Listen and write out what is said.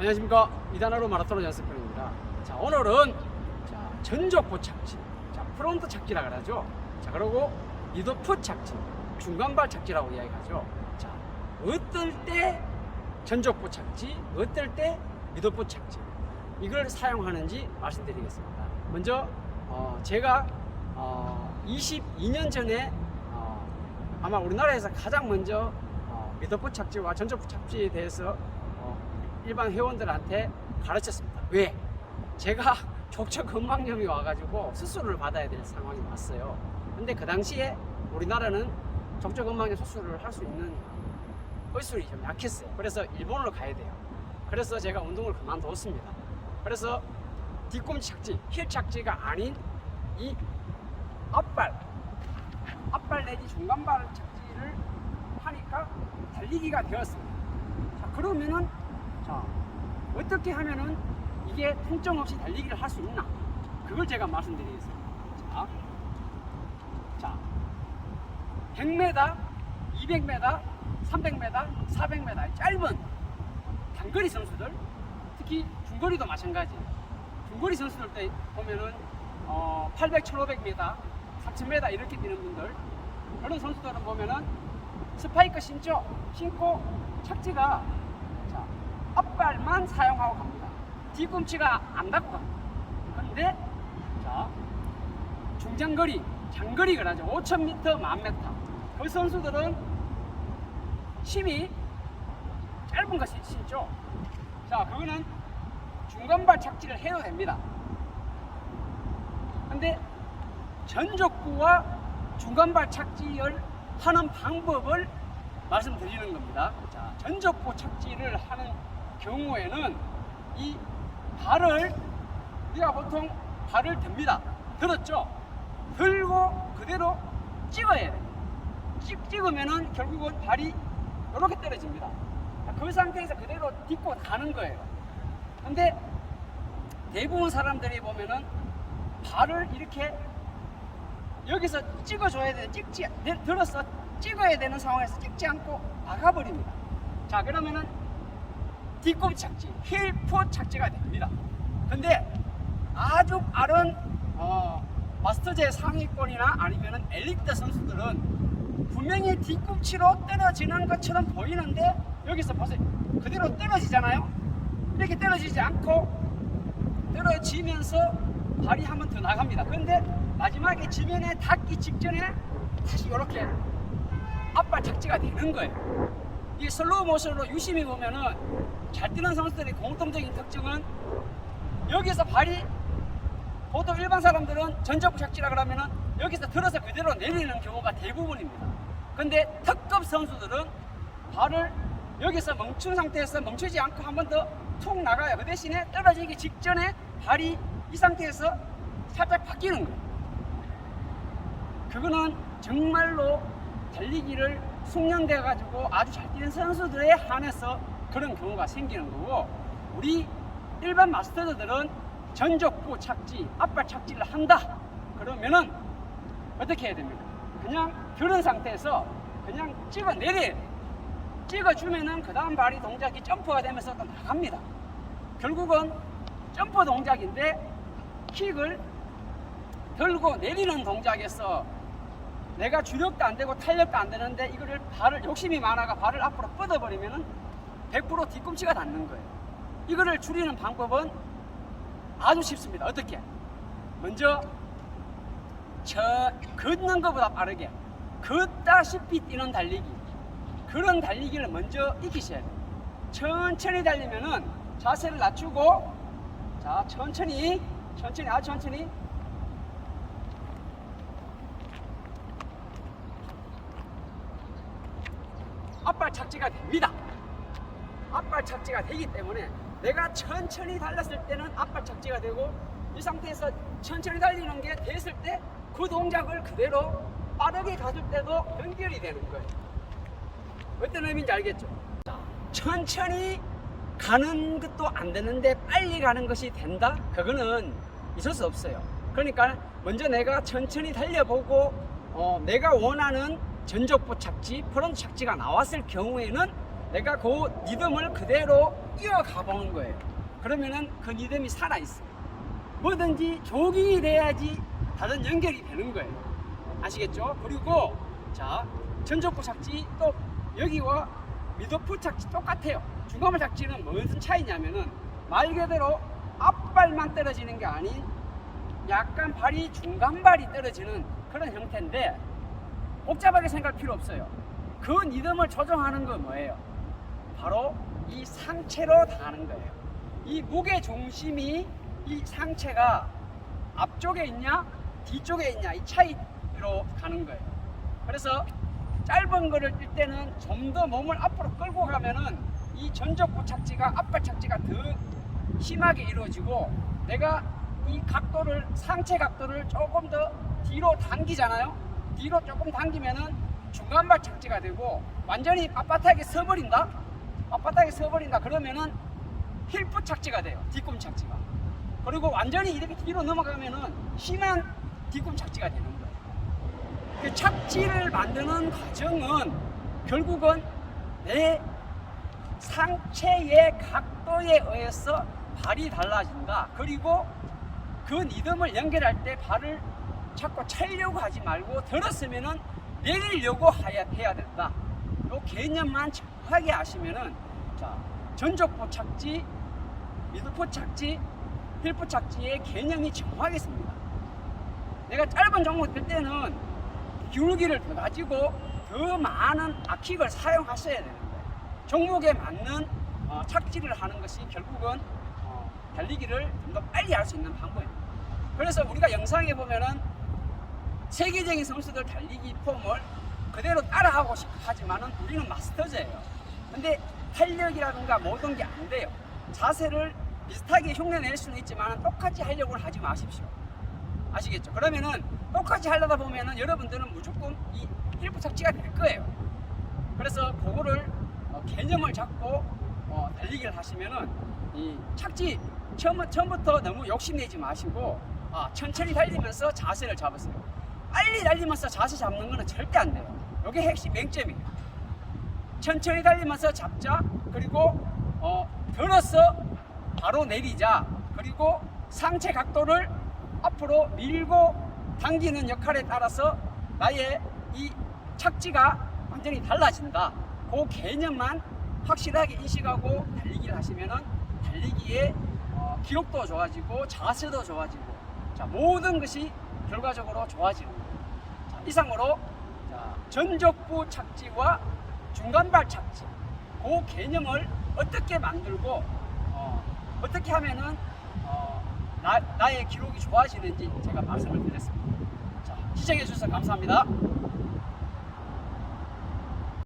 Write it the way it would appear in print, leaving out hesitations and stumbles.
안녕하십니까. 이단하루 마라톤 연습편입니다. 자, 오늘은 전족부 착지, 프론트 착지라 그러죠. 자, 그리고 미드풋 착지, 중간발 착지라고 이야기하죠. 자, 어떨 때 전족부 착지, 어떨 때 미드풋 착지, 이걸 사용하는지 말씀드리겠습니다. 먼저 제가 22년 전에 아마 우리나라에서 가장 먼저 미드풋 착지와 전족부 착지에 대해서 일반 회원들한테 가르쳤습니다. 왜? 제가 족저근막염이 와가지고 수술을 받아야 될 상황이 왔어요. 근데 그 당시에 우리나라는 족저근막염 수술을 할 수 있는 의술이 좀 약했어요. 그래서 일본으로 가야 돼요. 그래서 제가 운동을 그만뒀습니다. 그래서 뒤꿈치 착지, 힐 착지가 아닌 이 앞발 내지 중간발 착지를 하니까 달리기가 되었습니다. 자, 그러면은 어떻게 하면은 이게 통증 없이 달리기를 할 수 있나? 그걸 제가 말씀드리겠습니다. 자, 100m, 200m, 300m, 400m 짧은 단거리 선수들, 특히 중거리도 마찬가지예요. 중거리 선수들 때 보면은 800, 1500m, 3000m 이렇게 뛰는 분들, 그런 선수들은 보면은 스파이크 신고 착지가 앞발만 사용하고 갑니다. 뒤꿈치가 안 닿고 갑니다. 그런데 중장거리, 장거리 그러죠. 5000m, 1000m. 그 선수들은 힘이 짧은 것이 신죠. 자, 그거는 중간발 착지를 해도 됩니다. 근데 전족부와 중간발 착지를 하는 방법을 말씀드리는 겁니다. 자, 전족부 착지를 하는 경우에는 이 발을, 우리가 보통 발을 듭니다. 들었죠? 들고 그대로 찍어야 돼요. 찍으면은 결국은 발이 이렇게 떨어집니다. 그 상태에서 그대로 딛고 가는 거예요. 근데 대부분 사람들이 보면은 발을 이렇게 여기서 찍어줘야 돼. 들어서 찍어야 되는 상황에서 찍지 않고 나가버립니다. 자, 그러면은 뒤꿈치 착지, 힐풋 착지가 됩니다. 근데 아주 빠른 마스터제 상위권이나 아니면은 엘리트 선수들은 분명히 뒤꿈치로 떨어지는 것처럼 보이는데 여기서 보세요. 그대로 떨어지잖아요. 이렇게 떨어지지 않고 떨어지면서 발이 한 번 더 나갑니다. 근데 마지막에 지면에 닿기 직전에 다시 이렇게 앞발 착지가 되는 거예요. 이 슬로우 모션으로 유심히 보면은 잘 뛰는 선수들의 공통적인 특징은 여기서 발이, 보통 일반 사람들은 전족부 착지라 그러면은 여기서 들어서 그대로 내리는 경우가 대부분입니다. 근데 특급 선수들은 발을 여기서 멈춘 상태에서 멈추지 않고 한 번 더 툭 나가요. 그 대신에 떨어지기 직전에 발이 이 상태에서 살짝 바뀌는 거예요. 그거는 정말로 달리기를 숙련돼 가지고 아주 잘 뛰는 선수들에 한해서 그런 경우가 생기는 거고, 우리 일반 마스터들은 전족부 착지, 앞발 착지를 한다 그러면은 어떻게 해야 됩니까? 그냥 그런 상태에서 그냥 찍어내려야 돼요. 찍어주면은 그 다음 발이 동작이 점프가 되면서 또 나갑니다. 결국은 점프 동작인데 킥을 들고 내리는 동작에서 내가 주력도 안 되고 탄력도 안 되는데 이거를 발을, 욕심이 많아가 발을 앞으로 뻗어버리면은 100% 뒤꿈치가 닿는 거예요. 이거를 줄이는 방법은 아주 쉽습니다. 어떻게? 먼저 걷는 것보다 빠르게 걷다시피 뛰는 달리기, 그런 달리기를 먼저 익히셔야 돼요. 천천히 달리면은 자세를 낮추고, 자, 천천히 아주 천천히 앞발 착지가 됩니다. 앞발 착지가 되기 때문에 내가 천천히 달렸을 때는 앞발 착지가 되고, 이 상태에서 천천히 달리는 게 됐을 때 그 동작을 그대로 빠르게 갔을 때도 연결이 되는 거예요. 어떤 의미인지 알겠죠? 천천히 가는 것도 안 되는데 빨리 가는 것이 된다? 그거는 있을 수 없어요. 그러니까 먼저 내가 천천히 달려보고 내가 원하는 전족부 착지, 프론트 착지가 나왔을 경우에는 내가 그 리듬을 그대로 이어가 보는 거예요. 그러면은 그 리듬이 살아있어요. 뭐든지 조깅이 돼야지 다른 연결이 되는 거예요. 아시겠죠? 그리고 자, 전족부 착지 또 여기와 미드풋 착지 똑같아요. 중간발 착지는 무슨 차이냐면은 말 그대로 앞발만 떨어지는 게 아닌 약간 발이 중간발이 떨어지는 그런 형태인데 복잡하게 생각할 필요 없어요. 그 리듬을 조정하는 건 뭐예요? 바로 이 상체로 당하는 거예요. 이 무게 중심이 이 상체가 앞쪽에 있냐 뒤쪽에 있냐 이 차이로 가는 거예요. 그래서 짧은 거를 뛸 때는 좀 더 몸을 앞으로 끌고 가면은 이 전족부 착지가 앞발 착지가 더 심하게 이루어지고 내가 이 각도를 상체 각도를 조금 더 뒤로 당기잖아요. 뒤로 조금 당기면은 중간발 착지가 되고 완전히 빳빳하게 서버린다. 빳빳하게 서버린다. 그러면은 힐풋 착지가 돼요. 뒤꿈 착지가. 그리고 완전히 이렇게 뒤로 넘어가면은 심한 뒤꿈 착지가 되는 거예요. 그 착지를 만드는 과정은 결국은 내 상체의 각도에 의해서 발이 달라진다. 그리고 그 리듬을 연결할 때 발을 자꾸 차려고 하지 말고 들었으면은 내리려고 해야 된다. 이 개념만 정확하게 아시면은 자, 전족부 착지, 미드풋 착지, 힐풋 착지의 개념이 정확했습니다. 내가 짧은 종목 들 때는 기울기를 더 가지고 더 많은 아킥을 사용하셔야 되는 거예요. 종목에 맞는 착지를 하는 것이 결국은 달리기를 좀 더 빨리 할 수 있는 방법입니다. 그래서 우리가 영상에 보면은 세계적인 선수들 달리기 폼을 그대로 따라하고 싶어 하지만은 우리는 마스터즈예요. 근데 탄력이라든가 모든 게 안 돼요. 자세를 비슷하게 흉내낼 수는 있지만 똑같이 하려고는 하지 마십시오. 아시겠죠? 그러면은 똑같이 하려다 보면은 여러분들은 무조건 이 힐프 착지가 될 거예요. 그래서 그거를 개념을 잡고 달리기를 하시면은 이 착지 처음부터 너무 욕심내지 마시고 천천히 달리면서 자세를 잡으세요. 빨리 달리면서 자세 잡는 거는 절대 안 돼요. 이게 핵심 맹점이에요. 천천히 달리면서 잡자. 그리고 들어서 바로 내리자. 그리고 상체 각도를 앞으로 밀고 당기는 역할에 따라서 나의 이 착지가 완전히 달라진다. 그 개념만 확실하게 인식하고 달리기를 하시면은 달리기의 기록도 좋아지고 자세도 좋아지고 자, 모든 것이 결과적으로 좋아지는 거예요. 자, 이상으로 전족부 착지와 중간발 착지 그 개념을 어떻게 만들고 어떻게 하면은 나의 기록이 좋아지는지 제가 말씀을 드렸습니다. 자, 시청해 주셔서 감사합니다.